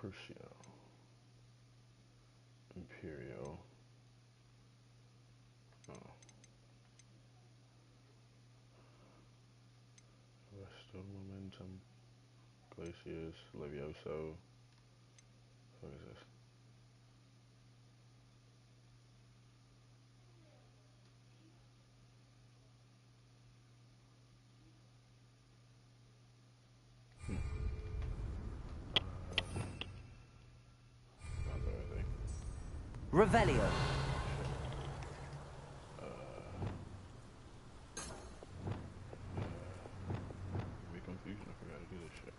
Crucio. Imperial. Oh. Resto Momentum. Glacius. Levioso. What is this? Not the right thing. Revelio. Be confusion. I forgot to do this shit.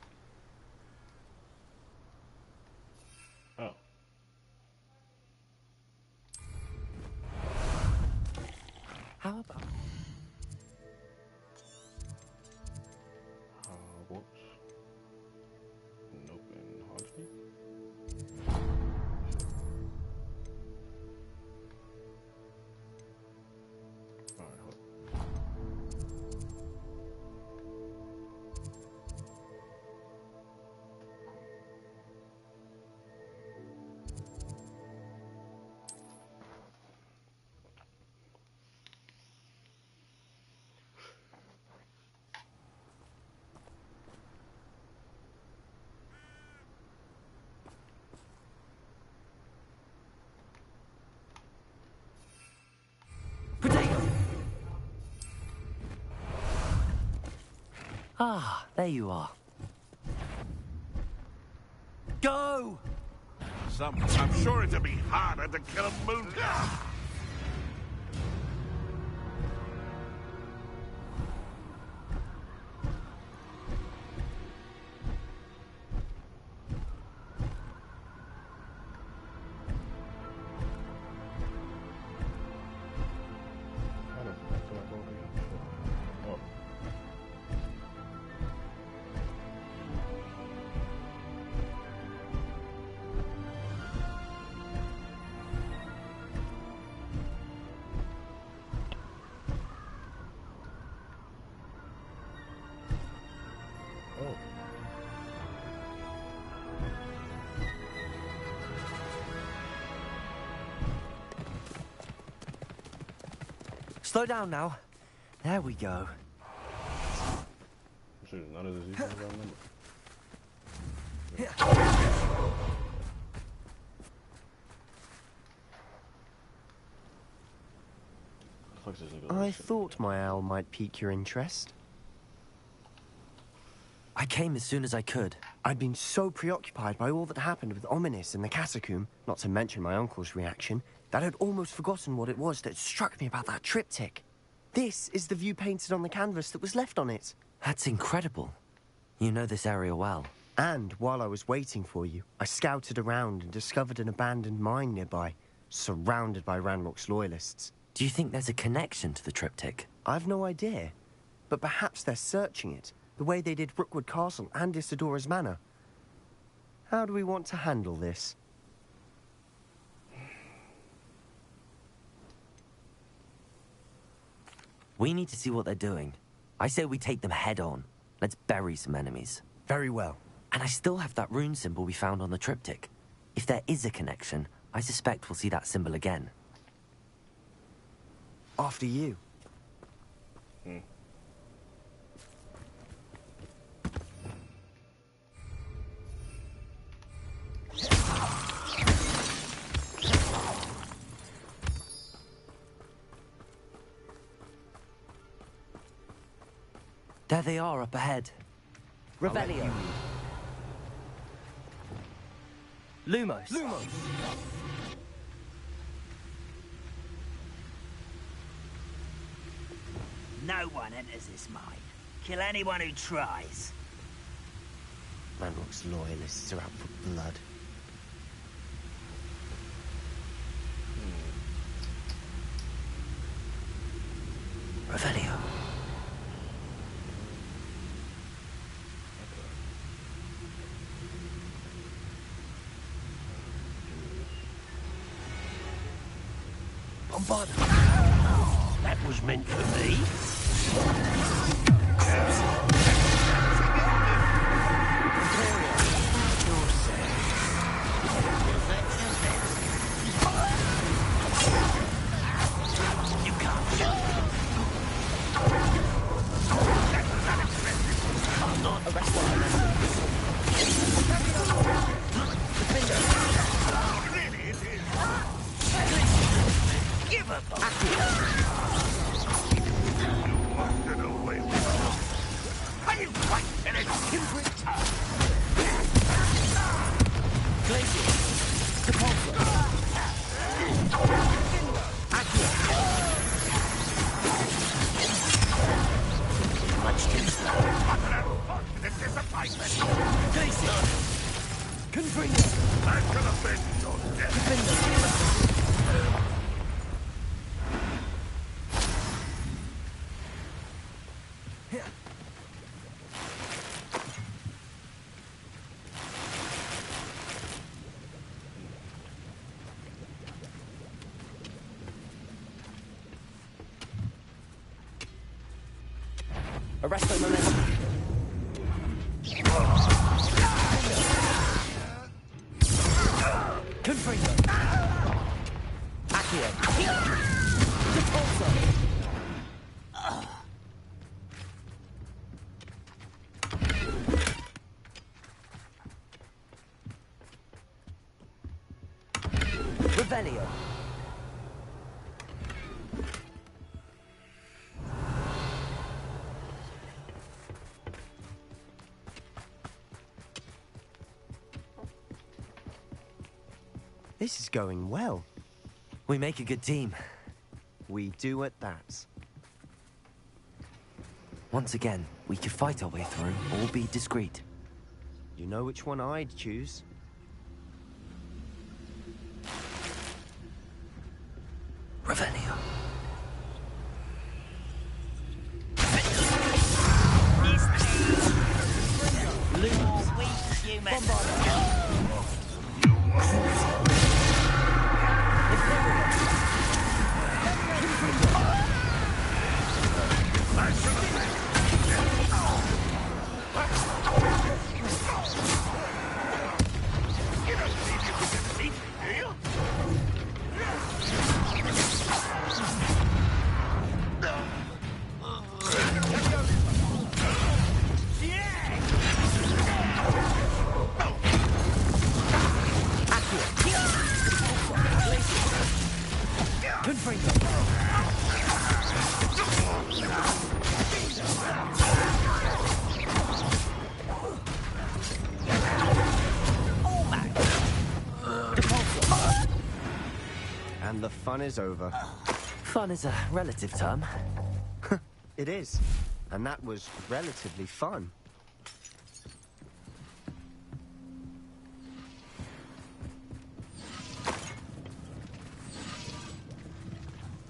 Oh. How about? Whoops. Nope, and Hogsmeade? Alright, hold on. Potato. Ah, there you are. Go! I'm sure it'd be harder to kill a moon. How the fuck do I go over here? Oh. Oh. Slow down now. There we go. I'm sure none of this easy as I remember. Fuck this nigga. I thought my owl might pique your interest. I came as soon as I could. I'd been so preoccupied by all that happened with Ominis and the Catacomb, not to mention my uncle's reaction, that I'd almost forgotten what it was that struck me about that triptych. This is the view painted on the canvas that was left on it. That's incredible. You know this area well. And while I was waiting for you, I scouted around and discovered an abandoned mine nearby, surrounded by Ranrock's loyalists. Do you think there's a connection to the triptych? I've no idea. But perhaps they're searching it, the way they did Rookwood Castle and Isidora's Manor. How do we want to handle this? We need to see what they're doing. I say we take them head on. Let's bury some enemies. Very well. And I still have that rune symbol we found on the triptych. If there is a connection, I suspect we'll see that symbol again. After you. There they are up ahead. Revelio. Lumos. Lumos. No one enters this mine. Kill anyone who tries. Ranrock's loyalists are out for blood. Revelio. Bombard. That was meant for me. I'm gonna bend your death. Arresto momentum. Confringo. Accio. Repulsor. Revelio. This is going well. We make a good team. We do at that. Once again, we could fight our way through or be discreet. You know which one I'd choose? Revelio. And the fun is over. Fun is a relative term. It is. And that was relatively fun.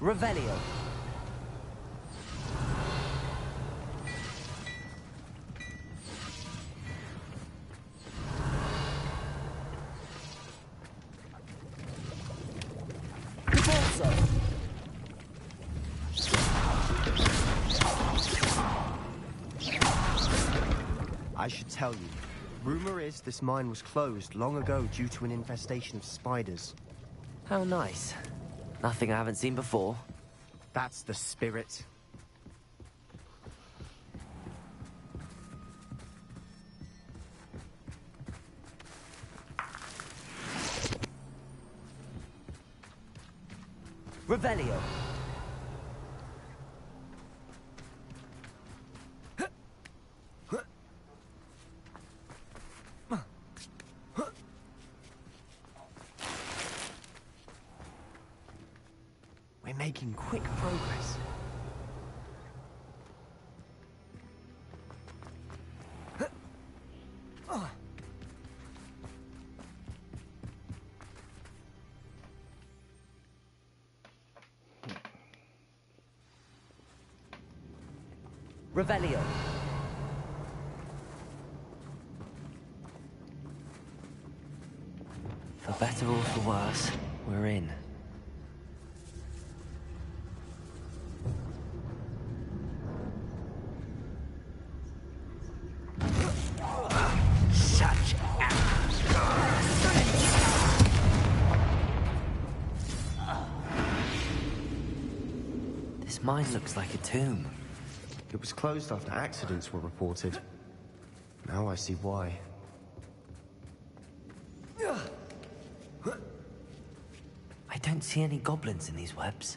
Revelio. I should tell you. Rumor is this mine was closed long ago due to an infestation of spiders. How nice. Nothing I haven't seen before. That's the spirit. Revelio. We're making quick progress. Revelio. For better or for worse, we're in. Such This mine looks like a tomb. It was closed after accidents were reported. Now I see why. I don't see any goblins in these webs.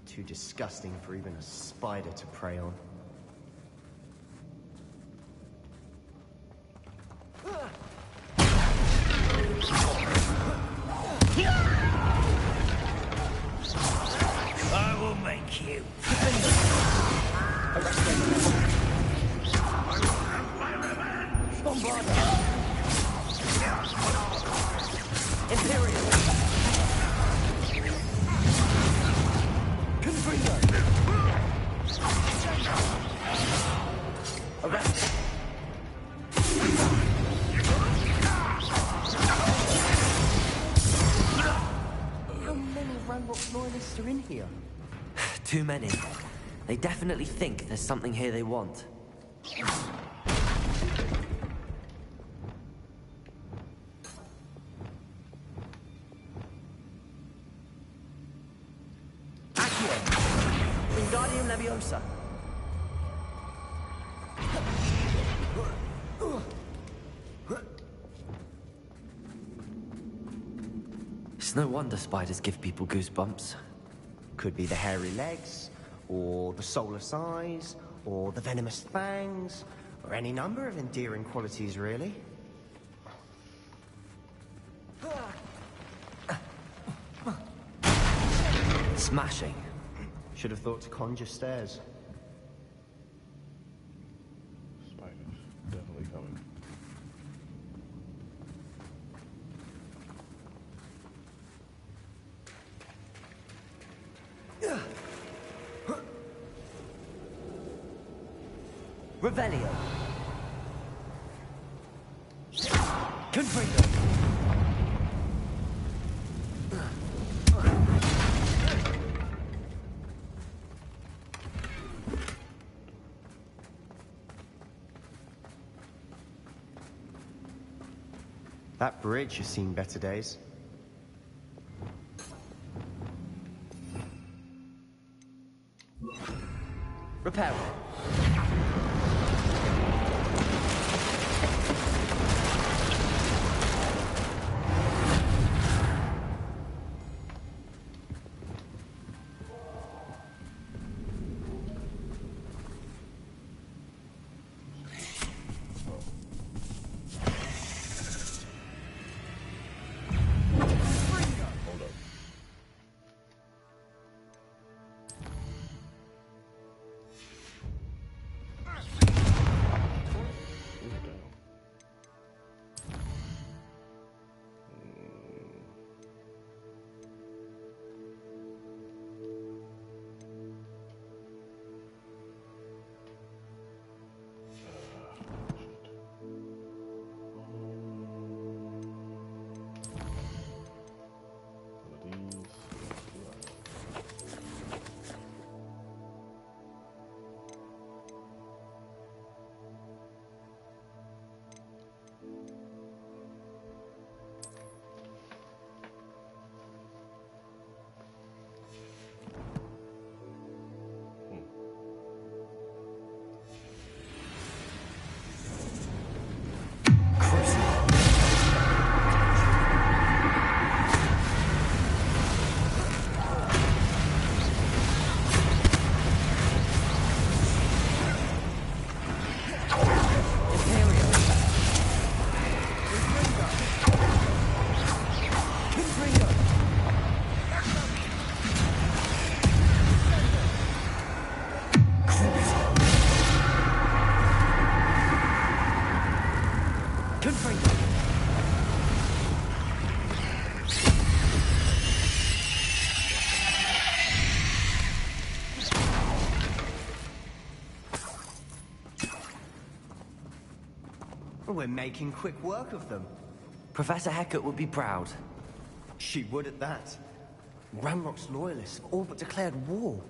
Too disgusting for even a spider to prey on. I will make you. Imperial! Confringo! Arrest! How many Ranrock loyalists are in here? Too many. They definitely think there's something here they want. Accio! Wingardium Leviosa! It's no wonder spiders give people goosebumps. Could be the hairy legs, or the soulless eyes, or the venomous fangs, or any number of endearing qualities, really. Smashing. Should have thought to conjure stairs. Spiders. Definitely coming. Revelio. Confringo. That bridge has seen better days. Repair. Hold up. Cool down. One of these. We're making quick work of them. Professor Hecat would be proud. She would at that. Ranrock's loyalists have all but declared war.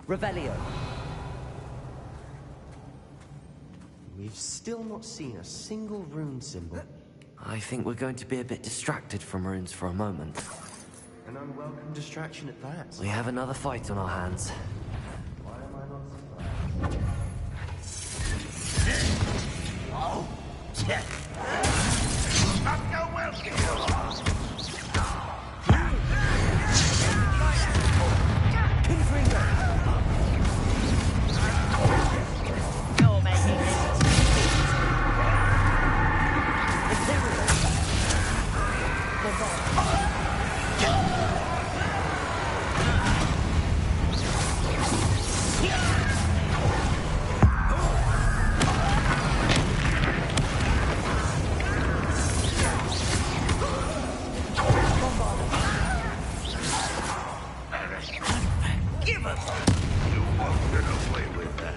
Revelio. We've still not seen a single rune symbol. I think we're going to be a bit distracted from runes for a moment. An unwelcome distraction at that. We have another fight on our hands. Why am I not surprised? Not go well, kid. of us. You won't get away with that.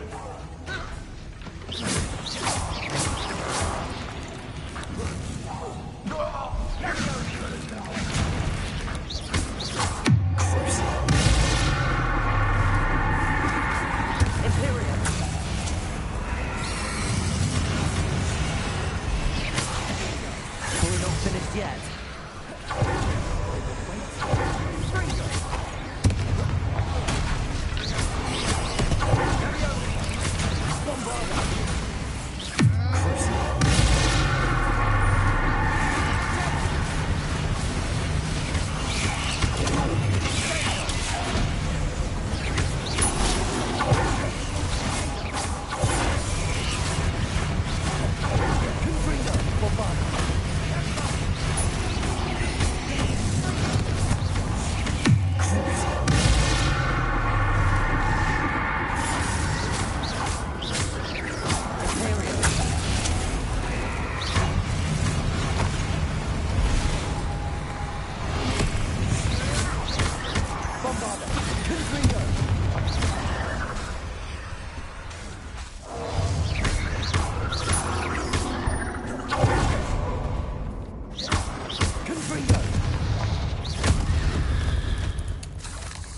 Imperium! We're not finished yet.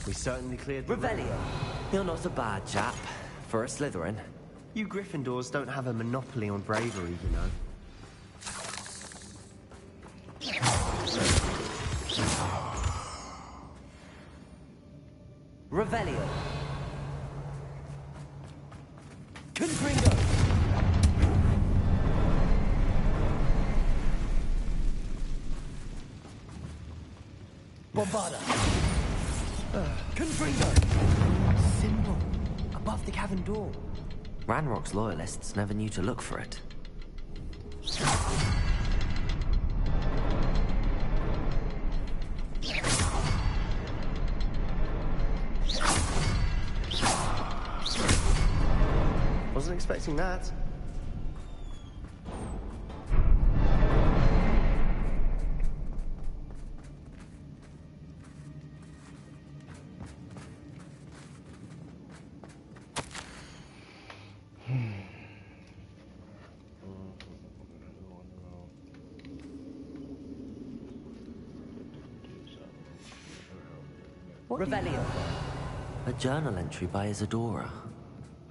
We certainly cleared the Revelio. You're not a bad chap. For a Slytherin. You Gryffindors don't have a monopoly on bravery, you know. Revelio. Confringo. Bombarda. Confringo. Symbol above the cavern door. Ranrock's loyalists never knew to look for it. Wasn't expecting that. Revelio. A journal entry by Isadora.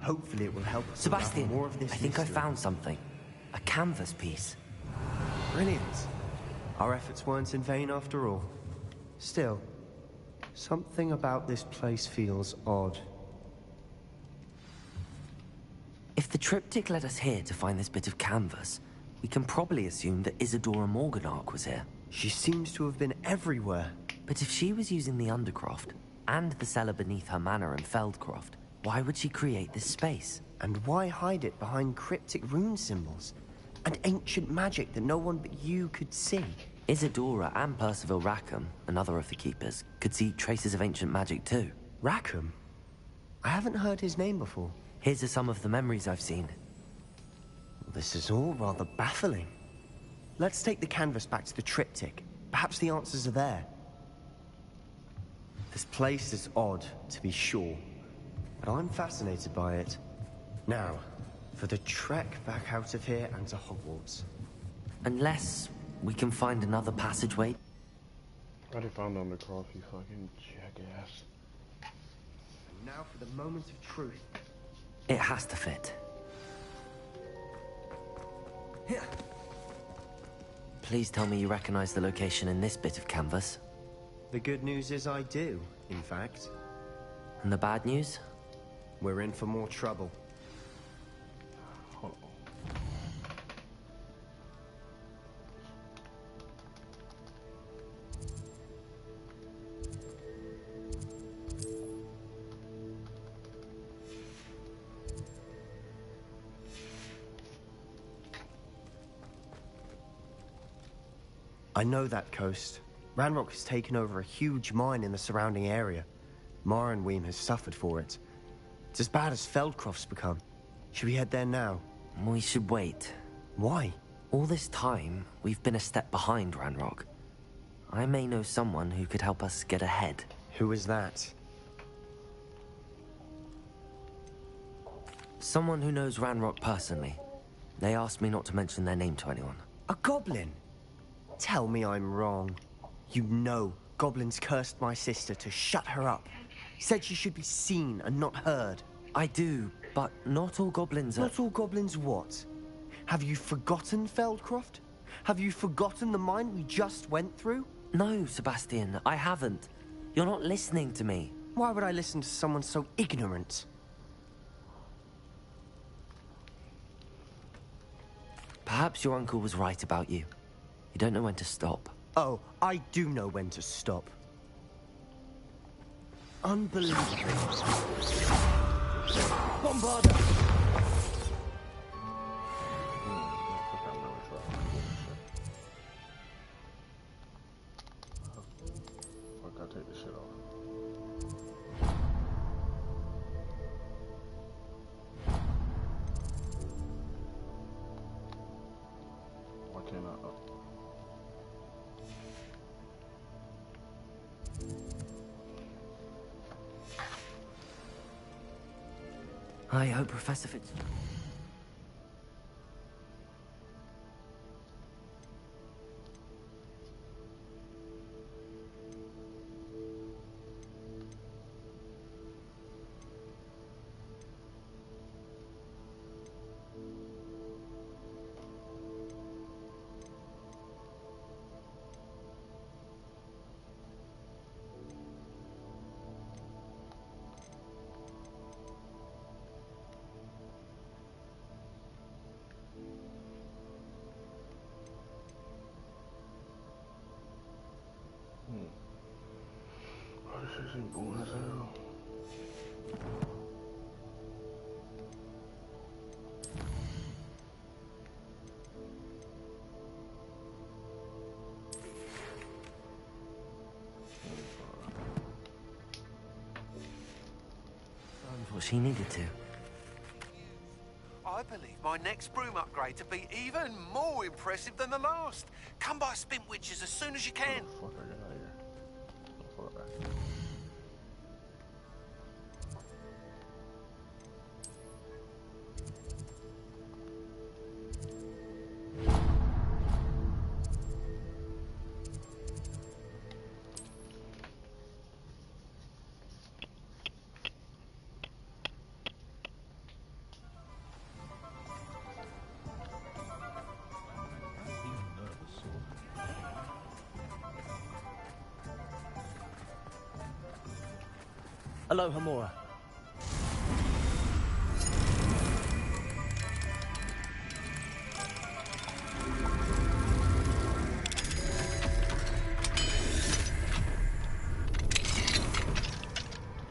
Hopefully it will help us Sebastian, unravel more of this I think I mystery. found something. A canvas piece. Brilliant. Our efforts weren't in vain after all. Still, something about this place feels odd. If the triptych led us here to find this bit of canvas, we can probably assume that Isadora Morganach was here. She seems to have been everywhere. But if she was using the Undercroft, and the cellar beneath her manor in Feldcroft, why would she create this space? And why hide it behind cryptic rune symbols? And ancient magic that no one but you could see? Isadora and Percival Rackham, another of the Keepers, could see traces of ancient magic too. Rackham? I haven't heard his name before. Here's some of the memories I've seen. This is all rather baffling. Let's take the canvas back to the triptych. Perhaps the answers are there. This place is odd, to be sure, but I'm fascinated by it. Now, for the trek back out of here and to Hogwarts. Unless we can find another passageway. Already found on the cross, you fucking jackass. And now for the moment of truth. It has to fit. Please tell me you recognize the location in this bit of canvas. The good news is I do, in fact. And the bad news? We're in for more trouble. I know that coast. Ranrock has taken over a huge mine in the surrounding area. Marrenweem has suffered for it. It's as bad as Feldcroft's become. Should we head there now? We should wait. Why? All this time, we've been a step behind Ranrock. I may know someone who could help us get ahead. Who is that? Someone who knows Ranrock personally. They asked me not to mention their name to anyone. A goblin? Tell me I'm wrong. You know goblins cursed my sister to shut her up. Said she should be seen and not heard. I do, but not all goblins are... Not all goblins what? Have you forgotten Feldcroft? Have you forgotten the mine we just went through? No, Sebastian, I haven't. You're not listening to me. Why would I listen to someone so ignorant? Perhaps your uncle was right about you. You don't know when to stop. Oh, I do know when to stop. Unbelievable. Bombarda! Fuck, I'll take this shit off. Why can't I up? I hope Professor Fitz... Oh, this isn't boring as hell. What she needed to. I believe my next broom upgrade to be even more impressive than the last. Come by Spintwitches as soon as you can. Fuck, I get out of here. Fuck that. Aloha Mora.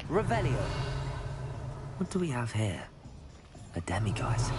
Revelio. What do we have here? A demiguise.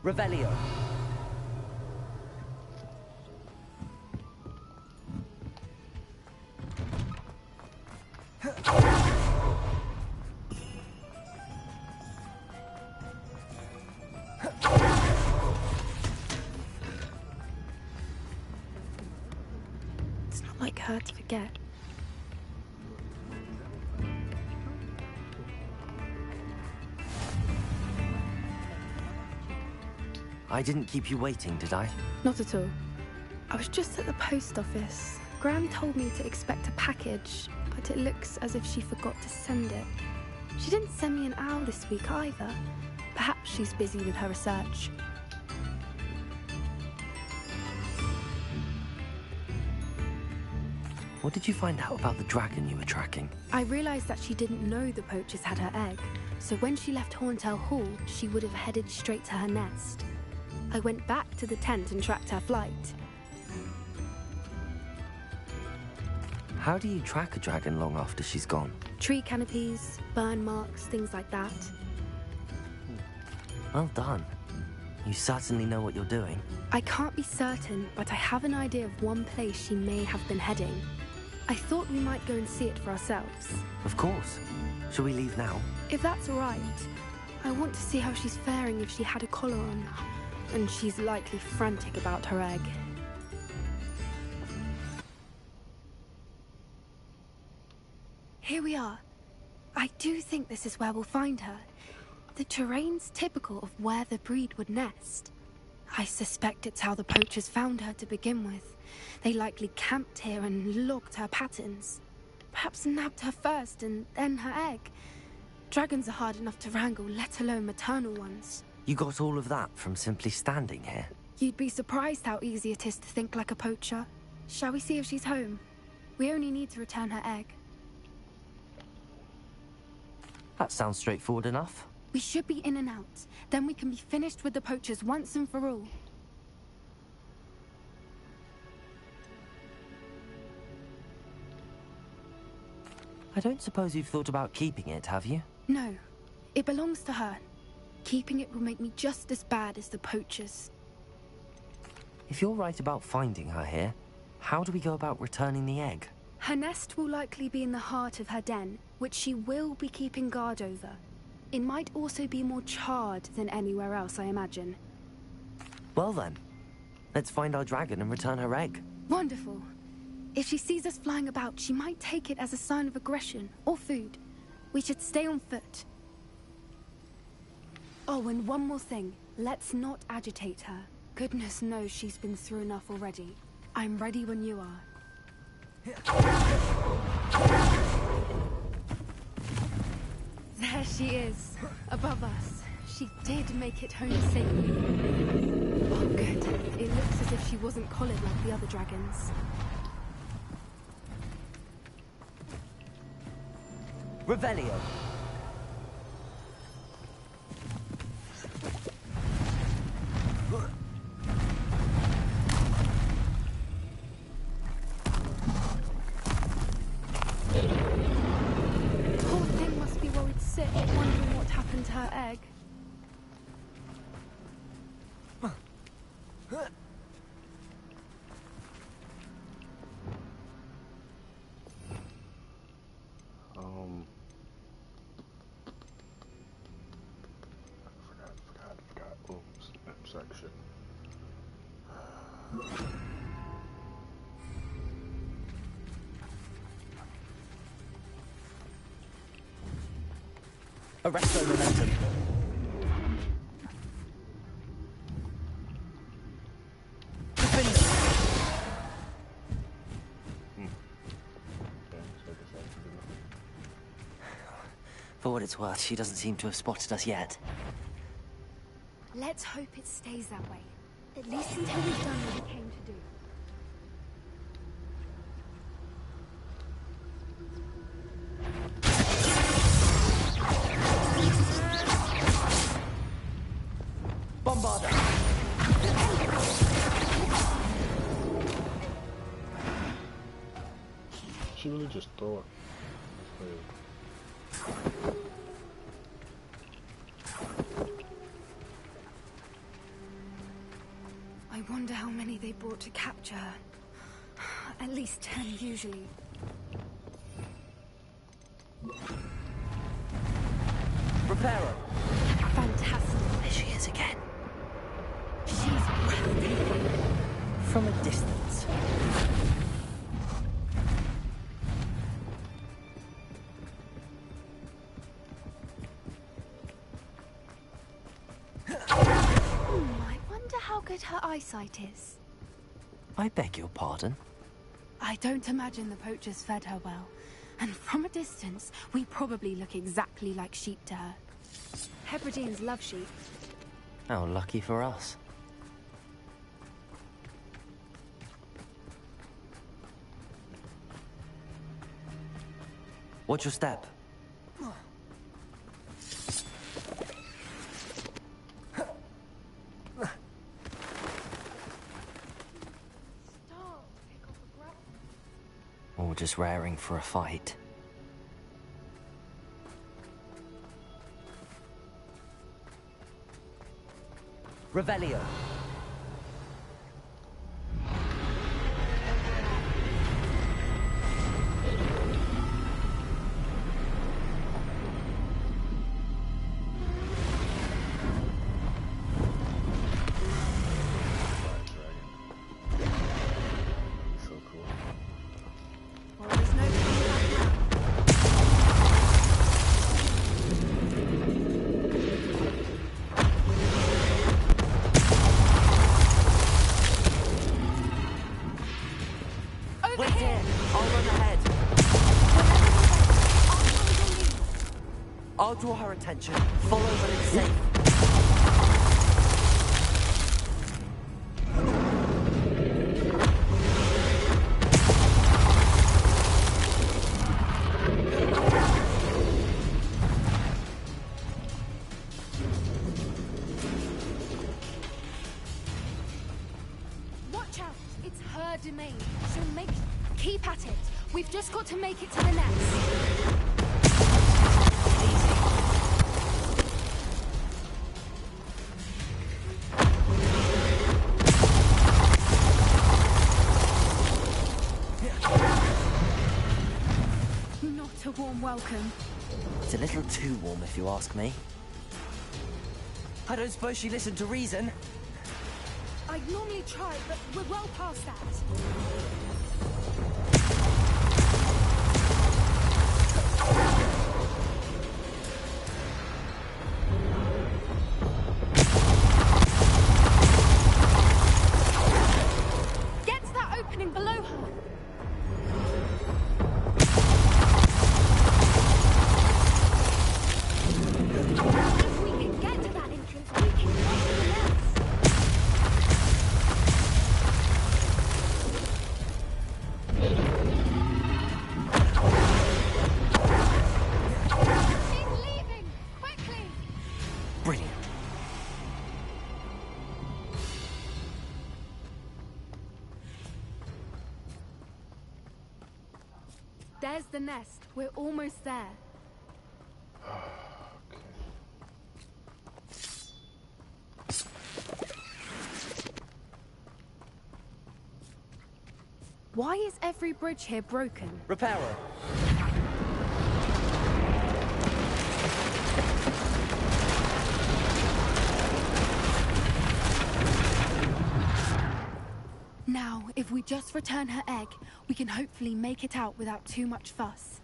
Revelio. It's not like her to forget. I didn't keep you waiting, did I? Not at all. I was just at the post office. Gran told me to expect a package, but it looks as if she forgot to send it. She didn't send me an owl this week either. Perhaps she's busy with her research. What did you find out about the dragon you were tracking? I realized that she didn't know the poachers had her egg, so when she left Horntail Hall, she would have headed straight to her nest. I went back to the tent and tracked her flight. How do you track a dragon long after she's gone? Tree canopies, burn marks, things like that. Well done. You certainly know what you're doing. I can't be certain, but I have an idea of one place she may have been heading. I thought we might go and see it for ourselves. Of course. Shall we leave now? If that's all right. I want to see how she's faring if she had a collar on. And she's likely frantic about her egg. Here we are. I do think this is where we'll find her. The terrain's typical of where the breed would nest. I suspect it's how the poachers found her to begin with. They likely camped here and logged her patterns. Perhaps nabbed her first and then her egg. Dragons are hard enough to wrangle, let alone maternal ones. You got all of that from simply standing here? You'd be surprised how easy it is to think like a poacher. Shall we see if she's home? We only need to return her egg. That sounds straightforward enough. We should be in and out. Then we can be finished with the poachers once and for all. I don't suppose you've thought about keeping it, have you? No. It belongs to her. Keeping it will make me just as bad as the poachers. If you're right about finding her here, how do we go about returning the egg? Her nest will likely be in the heart of her den, which she will be keeping guard over. It might also be more charred than anywhere else, I imagine. Well then, let's find our dragon and return her egg. Wonderful. If she sees us flying about, she might take it as a sign of aggression or food. We should stay on foot. Oh, and one more thing. Let's not agitate her. Goodness knows she's been through enough already. I'm ready when you are. There she is, above us. She did make it home safely. Oh, good. It looks as if she wasn't collared like the other dragons. Revelio. Poor thing must be worried sick, wondering what happened to her egg. Forgot. Oh, section. Arresto momentum. For what it's worth, she doesn't seem to have spotted us yet. Let's hope it stays that way. At least until we've done what we came to do. Bombarda! She really just throw it. I wonder how many they brought to capture her. At least 10 usually. Reparo! Fantastic. There she is again. She's breathtaking. From a distance. I wonder how good her eyesight is? I beg your pardon? I don't imagine the poachers fed her well. And from a distance, we probably look exactly like sheep to her. Hebrideans love sheep. How lucky for us. Watch your step. Or just raring for a fight. Revelio. So cool. Well, there's no coming back now. Over Wait here! here! I'll run ahead. I'll draw her attention. Follow when it's safe. Watch out! It's her domain. So keep at it. We've just got to make it to the nest. Not a warm welcome. It's a little too warm, if you ask me. I don't suppose she listened to reason. I'd normally try, but we're well past that. Get to that opening below her. If we can get to that entrance, we can get to the nest. She's leaving! Quickly! Brilliant. There's the nest. We're almost there. Why is every bridge here broken? Reparo. Now, if we just return her egg, we can hopefully make it out without too much fuss.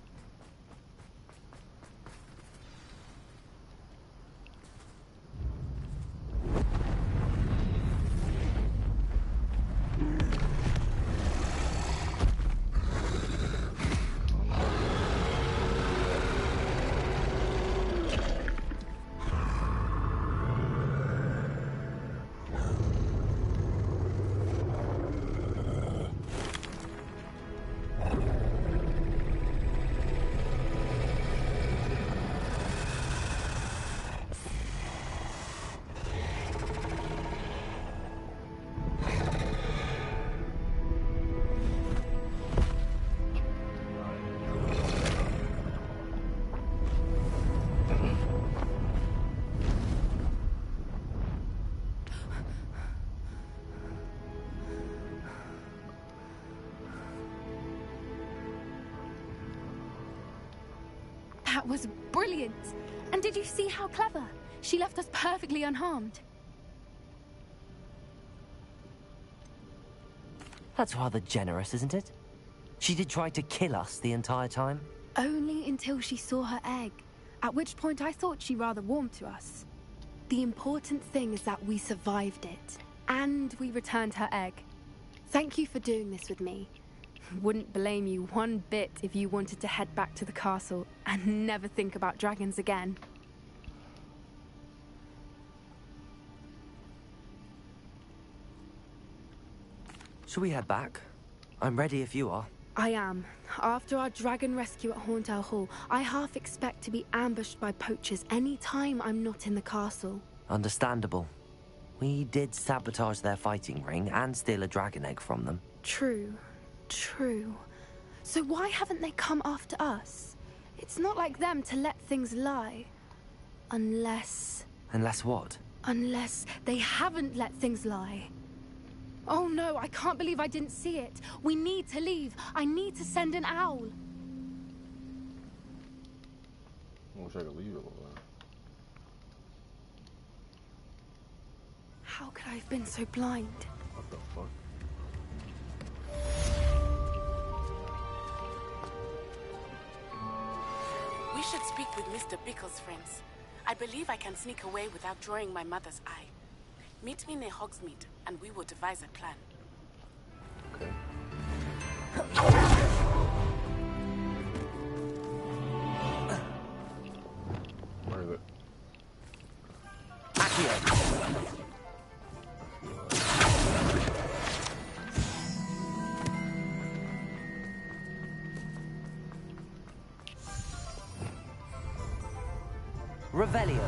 That was brilliant! And did you see how clever? She left us perfectly unharmed. That's rather generous, isn't it? She did try to kill us the entire time. Only until she saw her egg, at which point I thought she rather warmed to us. The important thing is that we survived it. And we returned her egg. Thank you for doing this with me. Wouldn't blame you one bit if you wanted to head back to the castle and never think about dragons again. Shall we head back? I'm ready if you are. I am. After our dragon rescue at Horndale Hall, I half expect to be ambushed by poachers any time I'm not in the castle. Understandable. We did sabotage their fighting ring and steal a dragon egg from them. True. True. So why haven't they come after us? It's not like them to let things lie. Unless... Unless what? Unless they haven't let things lie. Oh no, I can't believe I didn't see it. We need to leave. I need to send an owl. I wish I could leave it like that. How could I have been so blind? What the fuck? We should speak with Mr. Bickle's friends. I believe I can sneak away without drawing my mother's eye. Meet me near Hogsmeade, and we will devise a plan. Okay. Where is it? Revelio.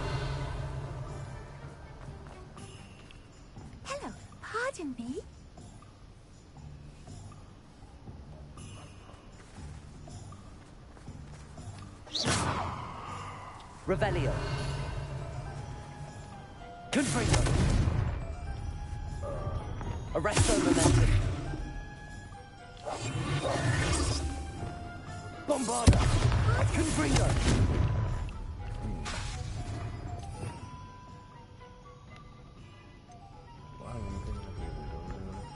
Hello, pardon me? Revelio. Confringo. Arresto momentum. Bombarda. Confringo.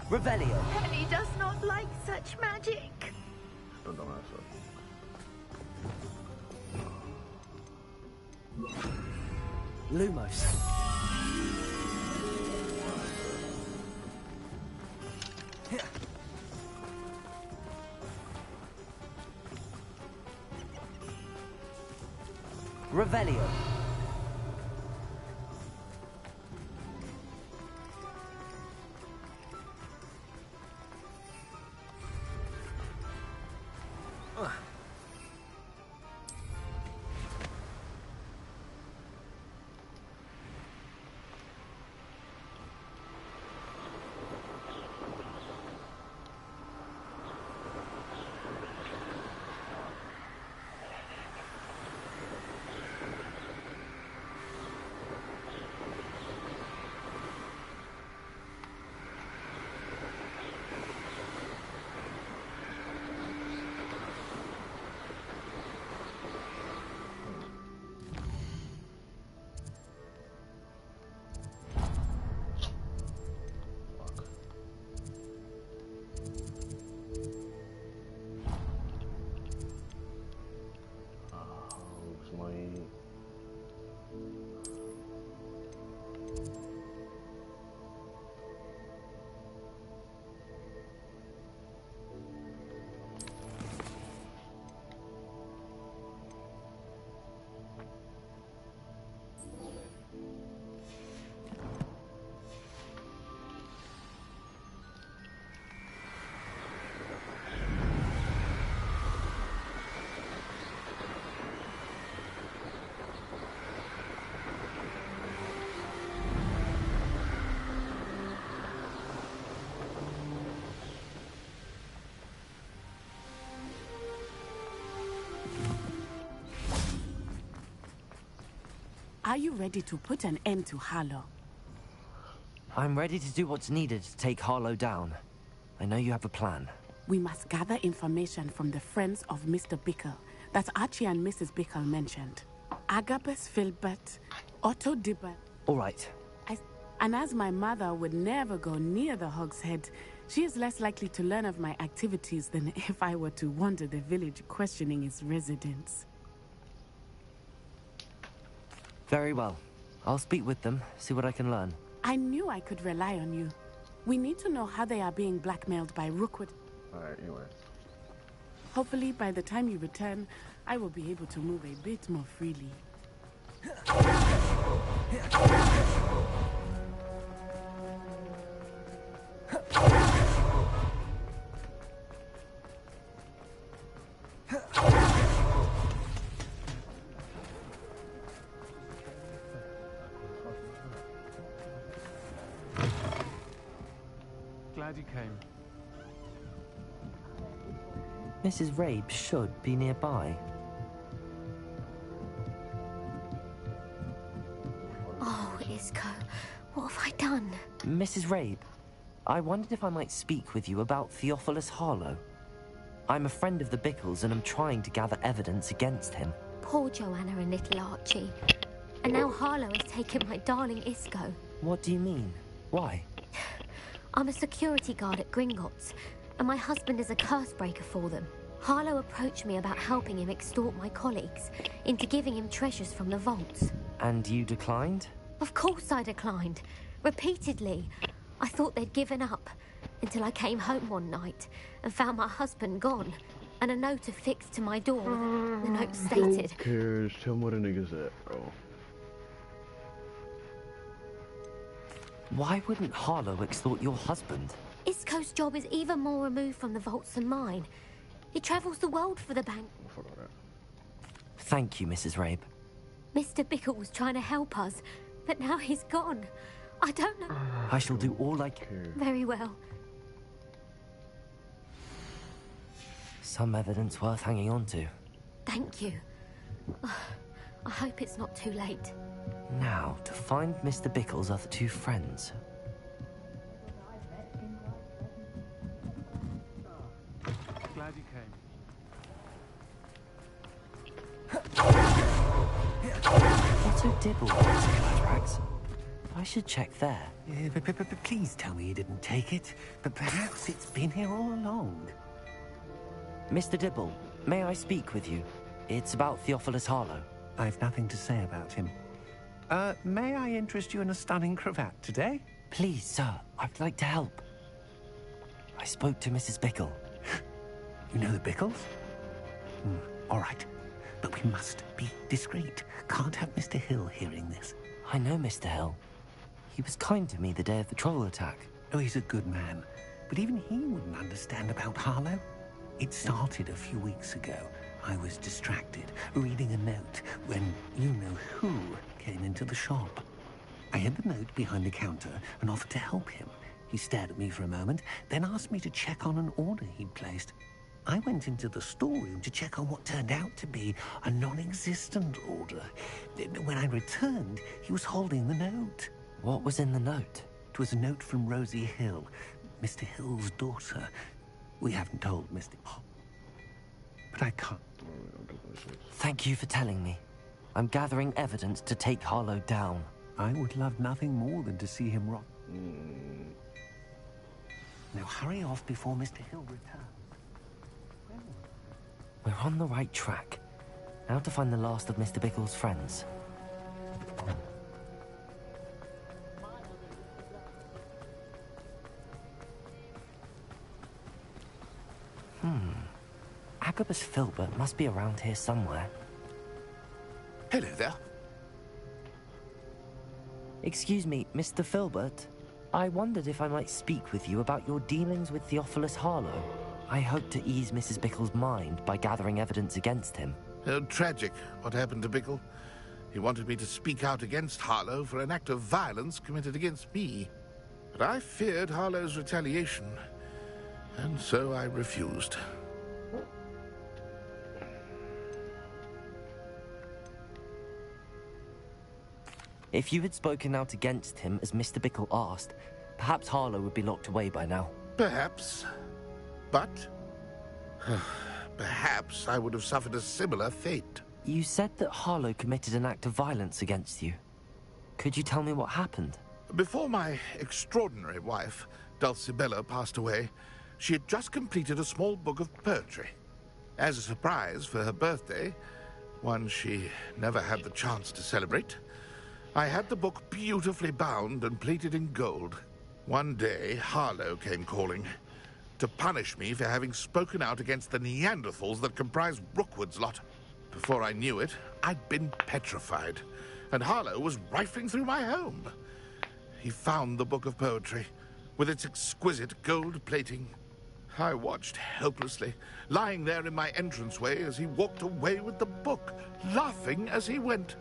Revelio. Penny does not like such magic. Don't ask that. Lumos. Revelio. Are you ready to put an end to Harlow? I'm ready to do what's needed to take Harlow down. I know you have a plan. We must gather information from the friends of Mr. Bickle that Archie and Mrs. Bickle mentioned. Agabus Filbert, Otto Dibber. All right. And as my mother would never go near the Hog's Head, she is less likely to learn of my activities than if I were to wander the village questioning its residents. Very well. I'll speak with them, see what I can learn. I knew I could rely on you. We need to know how they are being blackmailed by Rookwood. Alright, anyway. Hopefully, by the time you return, I will be able to move a bit more freely. Glad you came. Mrs. Rabe should be nearby. Oh, Isco, what have I done? Mrs. Rabe, I wondered if I might speak with you about Theophilus Harlow. I'm a friend of the Bickles and I'm trying to gather evidence against him. Poor Joanna and little Archie. And now Harlow has taken my darling Isco. What do you mean? Why? I'm a security guard at Gringotts, and my husband is a curse breaker for them. Harlow approached me about helping him extort my colleagues into giving him treasures from the vaults. And you declined? Of course I declined. Repeatedly. I thought they'd given up, until I came home one night and found my husband gone, and a note affixed to my door. The note stated... Who cares? Tell me what a nigga's at, bro. Why wouldn't Harlow extort your husband? Isco's job is even more removed from the vaults than mine. He travels the world for the bank. Thank you, Mrs. Rabe. Mr. Bickle was trying to help us, but now he's gone. I don't know... I shall do all I can. Very well. Some evidence worth hanging on to. Thank you. I hope it's not too late. Now, to find Mr. Bickle's other two friends. Glad you came. Otto Dibble, Mr. Gladrax. I should check there. Please tell me you didn't take it. But perhaps it's been here all along. Mr. Dibble, may I speak with you? It's about Theophilus Harlow. I've nothing to say about him. May I interest you in a stunning cravat today? Please, sir. I'd like to help. I spoke to Mrs. Bickle. You know the Bickles? All right. But we must be discreet. Can't have Mr. Hill hearing this. I know Mr. Hill. He was kind to me the day of the troll attack. Oh, he's a good man. But even he wouldn't understand about Harlow. It started a few weeks ago. I was distracted, reading a note, when you-know-who came into the shop. I hid the note behind the counter and offered to help him. He stared at me for a moment, then asked me to check on an order he'd placed. I went into the storeroom to check on what turned out to be a non-existent order. When I returned, he was holding the note. What was in the note? It was a note from Rosie Hill, Mr. Hill's daughter. We haven't told Mr. But I can't. Thank you for telling me. I'm gathering evidence to take Harlow down. I would love nothing more than to see him rot. Now hurry off before Mr. Hill returns. We're on the right track. Now to find the last of Mr. Bickle's friends. Agabus Filbert must be around here somewhere. Hello there. Excuse me, Mr. Filbert. I wondered if I might speak with you about your dealings with Theophilus Harlow. I hope to ease Mrs. Bickle's mind by gathering evidence against him. Tragic, what happened to Bickle. He wanted me to speak out against Harlow for an act of violence committed against me. But I feared Harlow's retaliation, and so I refused. If you had spoken out against him, as Mr. Bickle asked, perhaps Harlow would be locked away by now. Perhaps. But perhaps I would have suffered a similar fate. You said that Harlow committed an act of violence against you. Could you tell me what happened? Before my extraordinary wife, Dulcibella, passed away, she had just completed a small book of poetry. As a surprise for her birthday, one she never had the chance to celebrate, I had the book beautifully bound and plated in gold. One day, Harlow came calling to punish me for having spoken out against the Neanderthals that comprise Rookwood's lot. Before I knew it, I'd been petrified, and Harlow was rifling through my home. He found the book of poetry, with its exquisite gold plating. I watched helplessly, lying there in my entranceway as he walked away with the book, laughing as he went.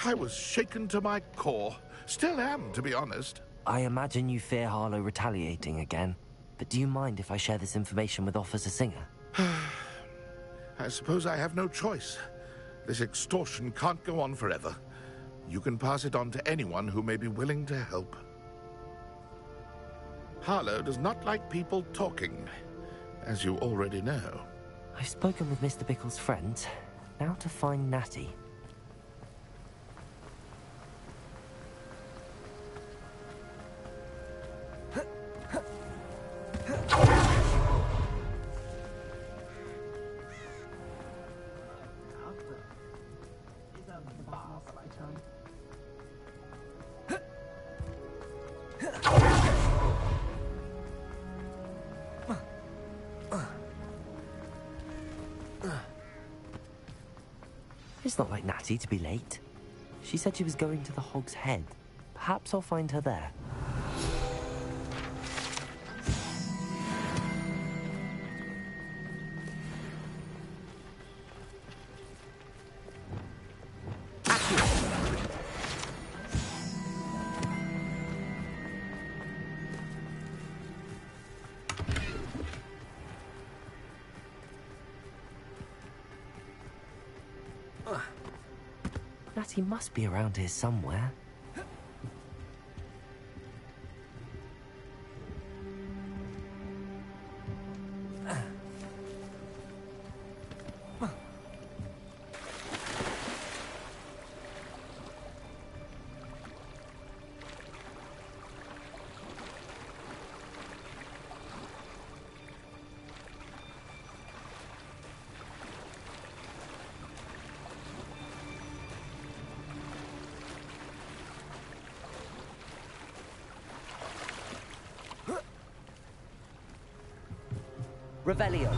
I was shaken to my core. Still am, to be honest. I imagine you fear Harlow retaliating again. But do you mind if I share this information with Officer Singer? I suppose I have no choice. This extortion can't go on forever. You can pass it on to anyone who may be willing to help. Harlow does not like people talking, as you already know. I've spoken with Mr. Bickle's friends. Now to find Natty. It's not like Natty to be late. She said she was going to the Hog's Head. Perhaps I'll find her there. Natty must be around here somewhere. Revelio.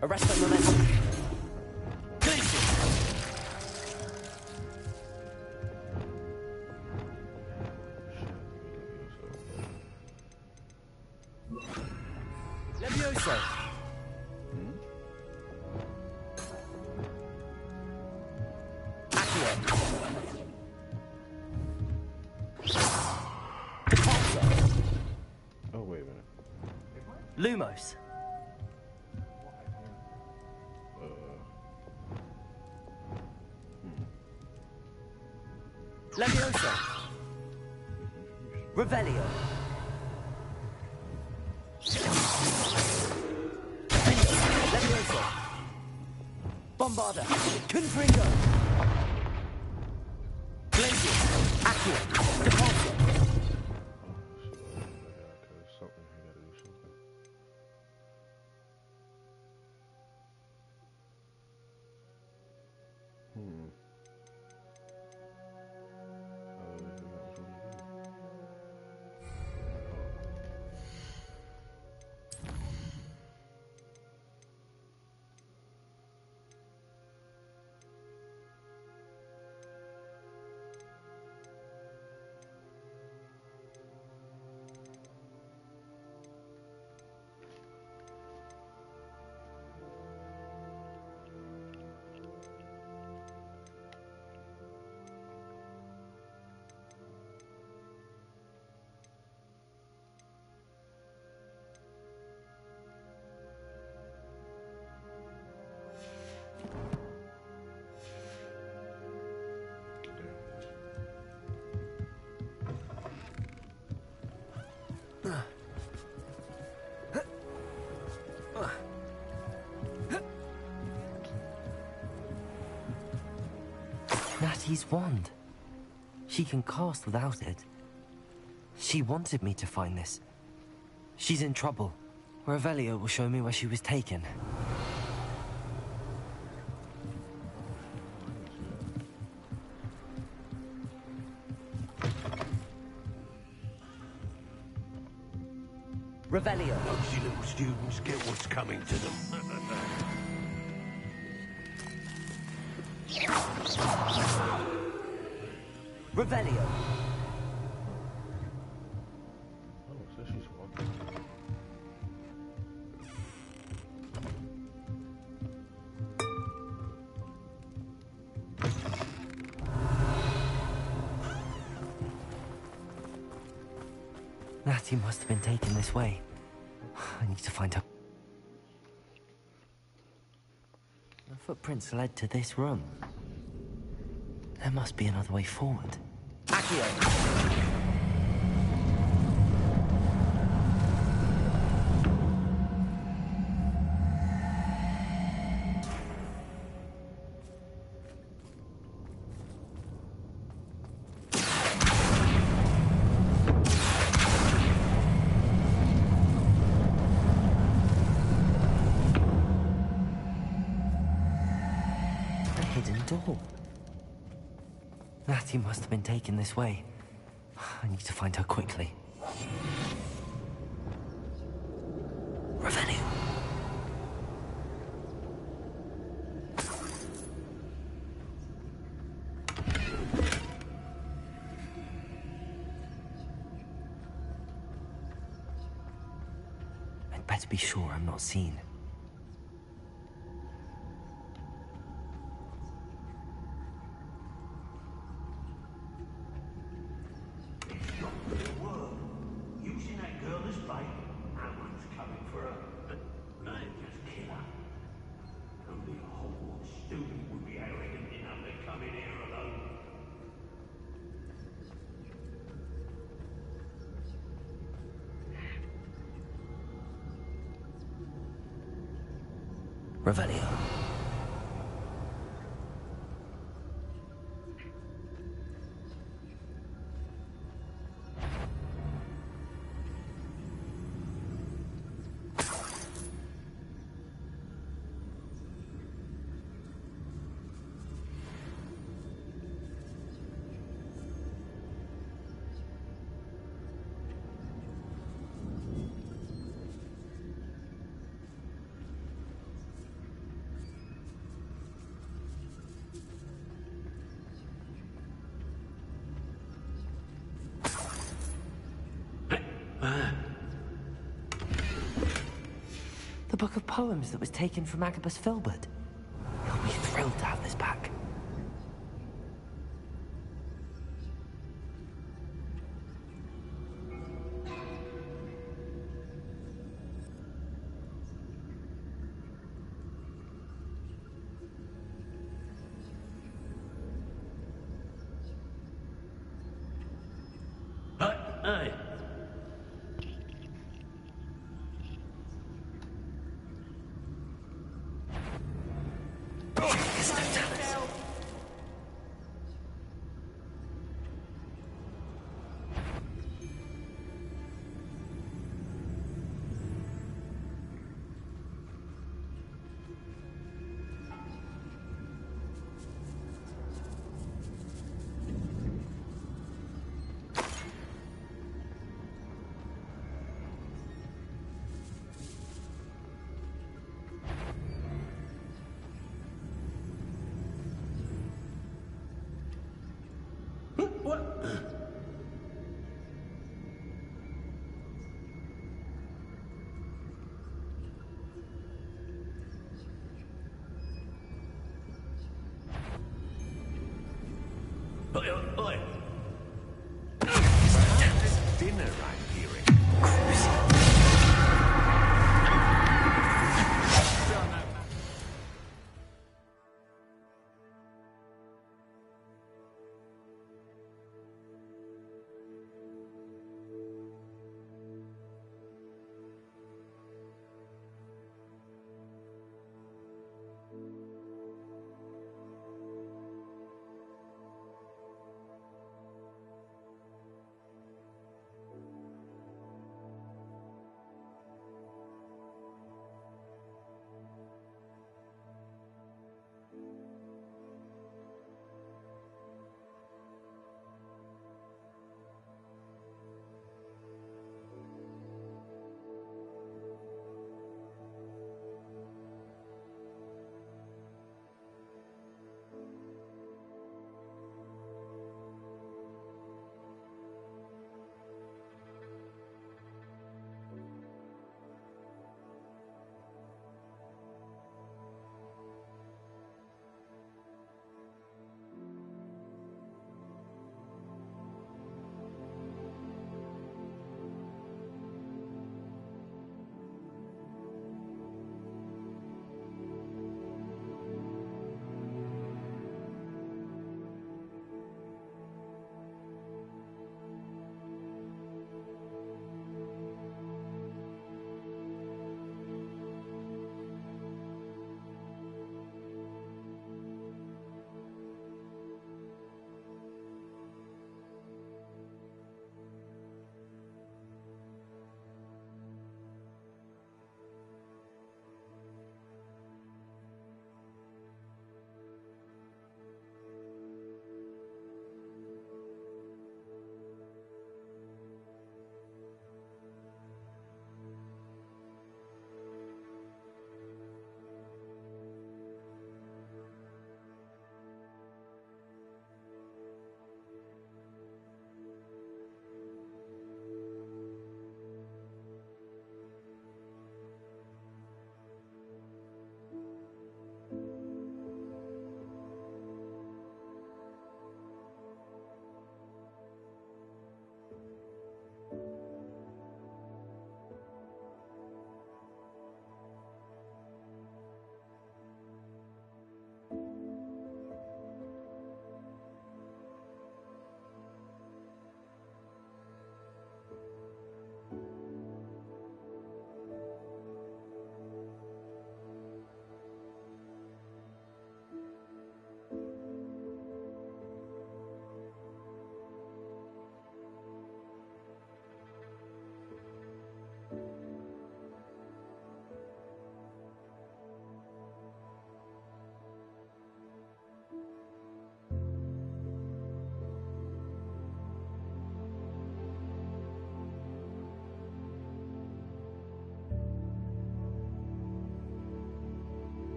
Arrest the momentum. Levioso. Accio. Oh, wait a minute. Lumos. Levioso. Revelio. Levioso. Bombarda. Confringo. Glacius. Accio. Depulso. Natty's wand. She can cast without it. She wanted me to find this. She's in trouble. Revelio will show me where she was taken. Revelio. Nosy little students get what's coming to them. Revelio. Oh, so she's walking. Natty must have been taken this way. I need to find her. The footprints led to this room. There must be another way forward. Accio! Door. Natty must have been taken this way. I need to find her quickly. Revelio. I'd better be sure I'm not seen. Revelio. The book of poems that was taken from Agabus Filbert. He'll be thrilled to have this back. Hey. Oi. Dinner, I'm hearing.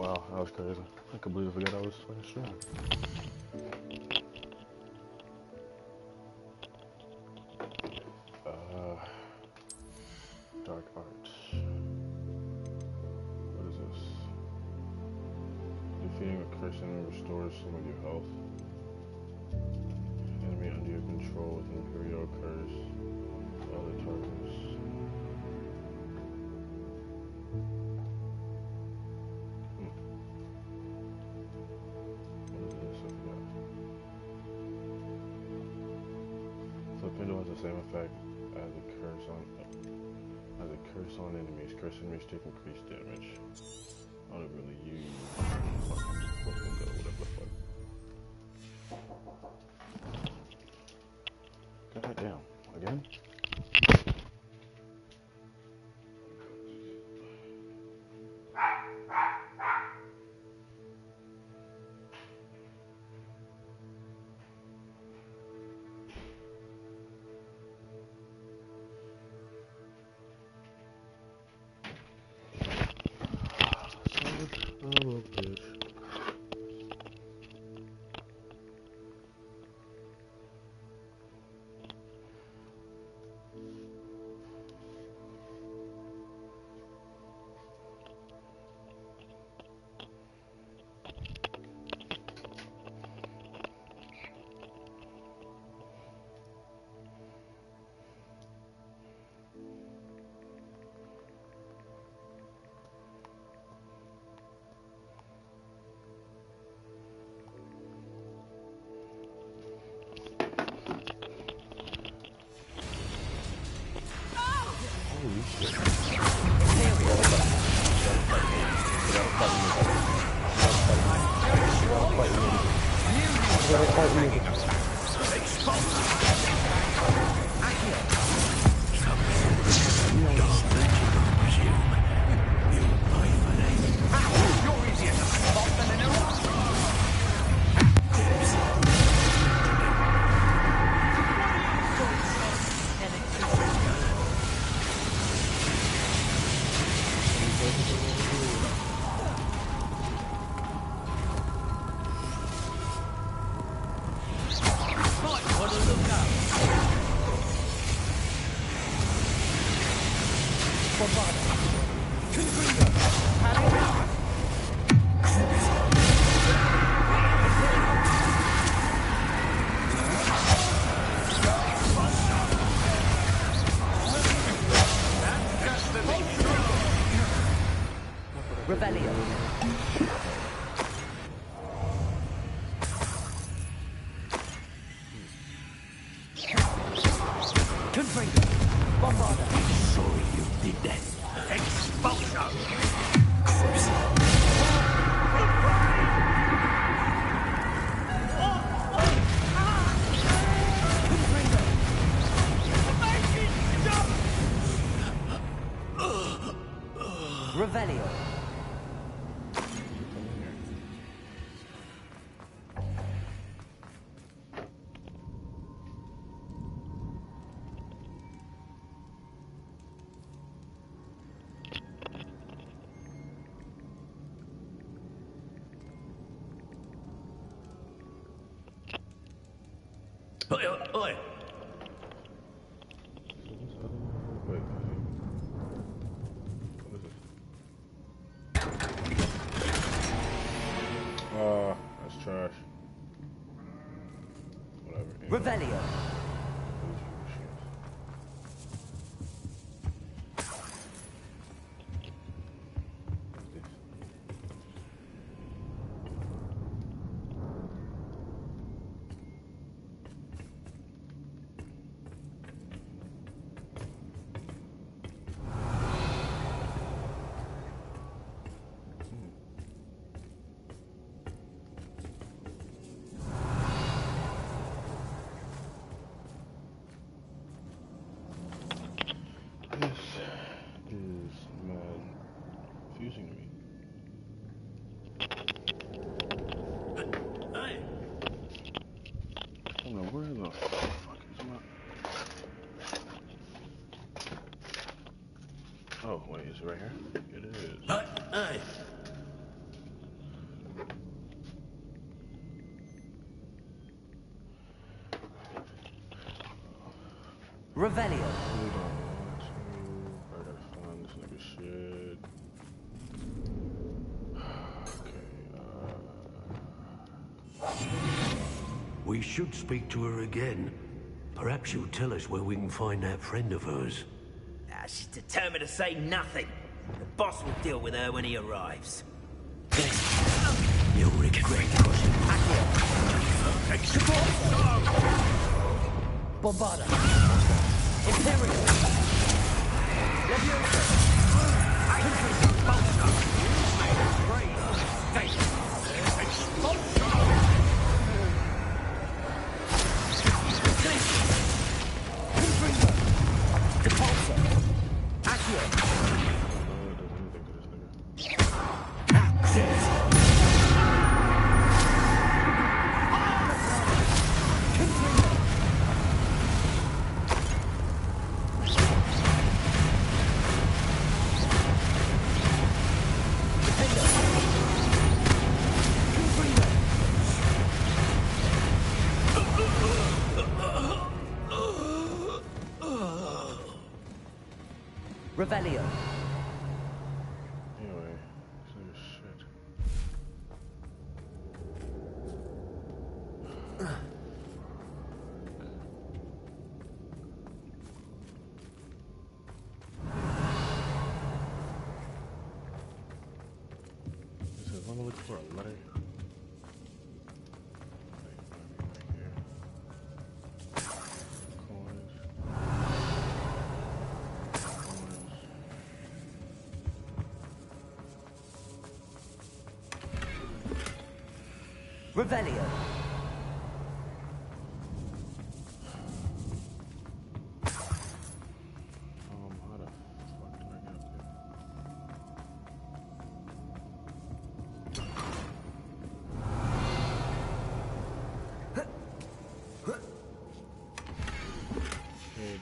Wow, that was crazy. I completely forgot I was fucking streaming. Dark Arts. What is this? Defeating a cursed enemy restores some of your health. Enemy under your control with Imperial Curse. Other targets. What is this? I forgot. Flipendo has the same effect as a curse on enemies. Curse enemies take increased damage. I don't really use Flipendo, whatever the fuck. God damn. Again? Oh, bitch. Revelio. Oi. That's trash. Whatever. Revelio. Revelio. I gotta find this nigga shit. We should speak to her again. Perhaps she'll tell us where we can find that friend of hers. She's determined to say nothing. The boss will deal with her when he arrives. You'll regret crossing. Bombarda. Imperial. Leviosa. Revelio. Anyway, this nigga shit. This is, I'm looking for a letter. Revelio. How the fuck do I get up there?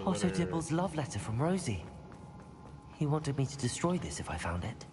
Otto Dibble's love letter from Rosie. He wanted me to destroy this if I found it.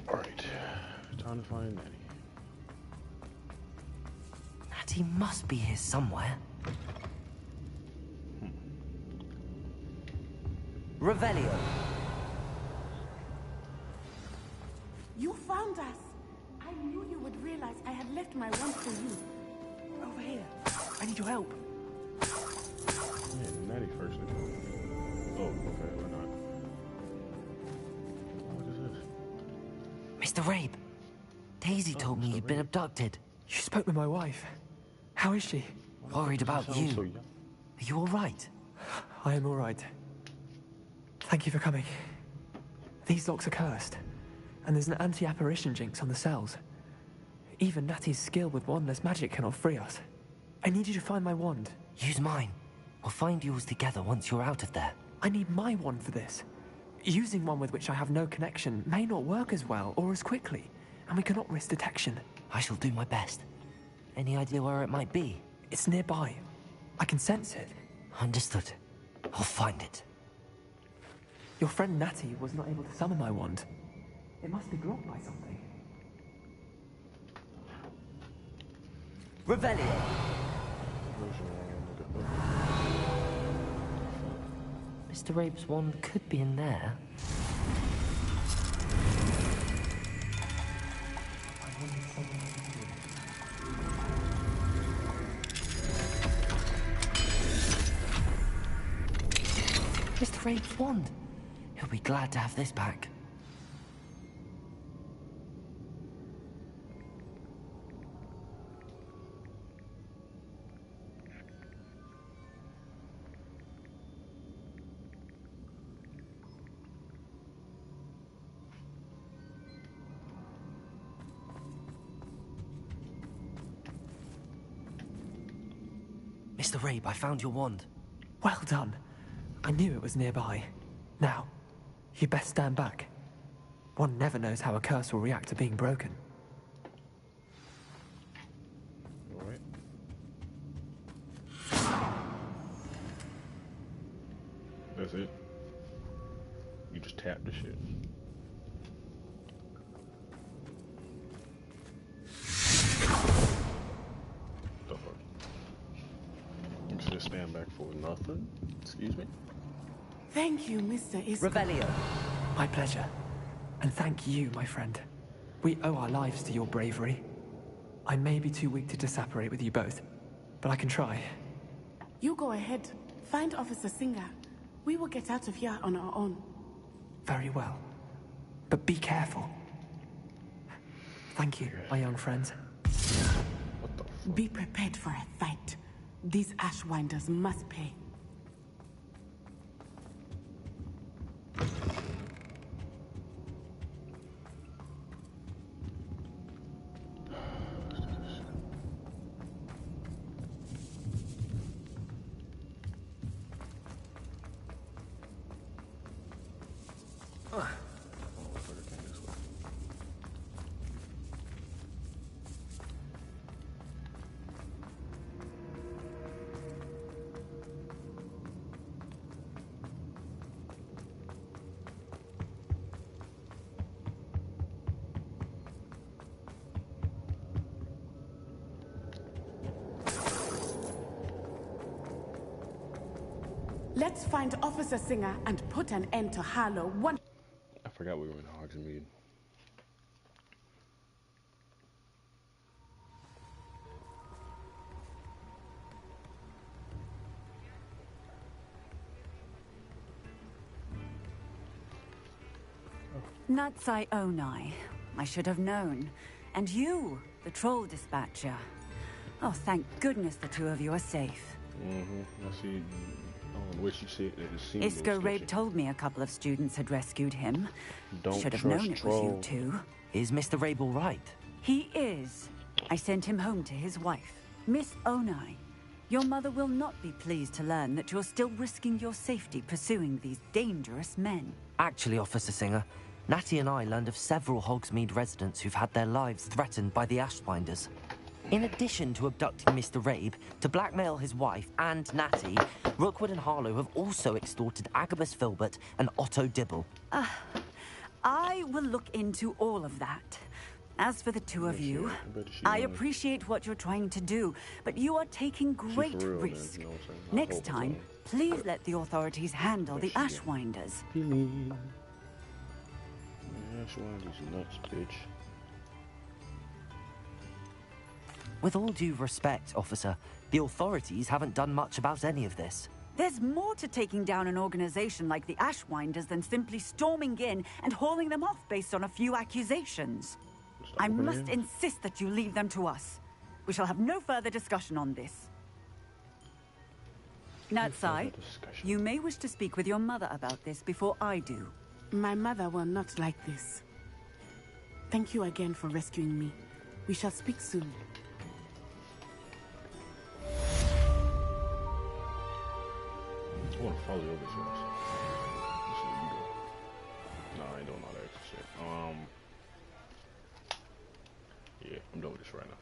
Alright, time to find Natty. Natty must be here somewhere. Revelio. You found us! I knew you would realize I had left my wand for you. Over here. I need your help. Yeah, Natty first. Oh, okay, we're not. What is this? Mr. Rabe, Daisy told me you'd been abducted. You spoke with my wife. How is she? Worried about you. So young. Are you all right? I am all right. Thank you for coming. These locks are cursed, and there's an anti-apparition jinx on the cells. Even Natty's skill with wandless magic cannot free us. I need you to find my wand. Use mine. We'll find yours together once you're out of there. I need my wand for this. Using one with which I have no connection may not work as well or as quickly, and we cannot risk detection. I shall do my best. Any idea where it might be? It's nearby. I can sense it. Understood. I'll find it. Your friend Natty was not able to summon my wand. It must be blocked by something. Revelio. Mr. Rabe's wand could be in there. Mr. Rabe's wand. He'll be glad to have this back. Mr. Rabe, I found your wand. Well done. I knew it was nearby. Now, you best stand back. One never knows how a curse will react to being broken. Alright. That's it. You just tap the shit. The fuck? You just stand back for nothing? Excuse me? Thank you, Mr. Isco. Revelio. My pleasure. And thank you, my friend. We owe our lives to your bravery. I may be too weak to disapparate with you both, but I can try. You go ahead. Find Officer Singer. We will get out of here on our own. Very well. But be careful. Thank you, my young friends. Be prepared for a fight. These Ashwinders must pay. Let's find Officer Singer and put an end to Harlow one. I forgot we were in Hogsmeade. Natsai Onai. I should have known. And you, the troll dispatcher. Oh, thank goodness the two of you are safe. I see. Oh, the way she said it, it seemed Isco Rabe told me a couple of students had rescued him. Don't should have trust known it troll. was you two. Is Mr. Rabe all right? He is. I sent him home to his wife. Miss Onai, your mother will not be pleased to learn that you're still risking your safety pursuing these dangerous men. Actually, Officer Singer, Natty and I learned of several Hogsmeade residents who've had their lives threatened by the Ashwinders. In addition to abducting Mr. Rabe, to blackmail his wife and Natty, Rookwood and Harlow have also extorted Agabus Filbert and Otto Dibble. I will look into all of that. As for the two of you, I appreciate what you're trying to do, but you are taking great risk. Next time, please let the authorities handle the Ashwinders. Ashwinders nuts, bitch. With all due respect, officer, the authorities haven't done much about any of this. There's more to taking down an organization like the Ashwinders than simply storming in and hauling them off based on a few accusations. I must insist that you leave them to us. We shall have no further discussion on this. Natsai, you may wish to speak with your mother about this before I do. My mother will not like this. Thank you again for rescuing me. We shall speak soon. I want to follow your business. This is what you do. No, I ain't doing all that extra shit. Yeah, I'm doing this right now.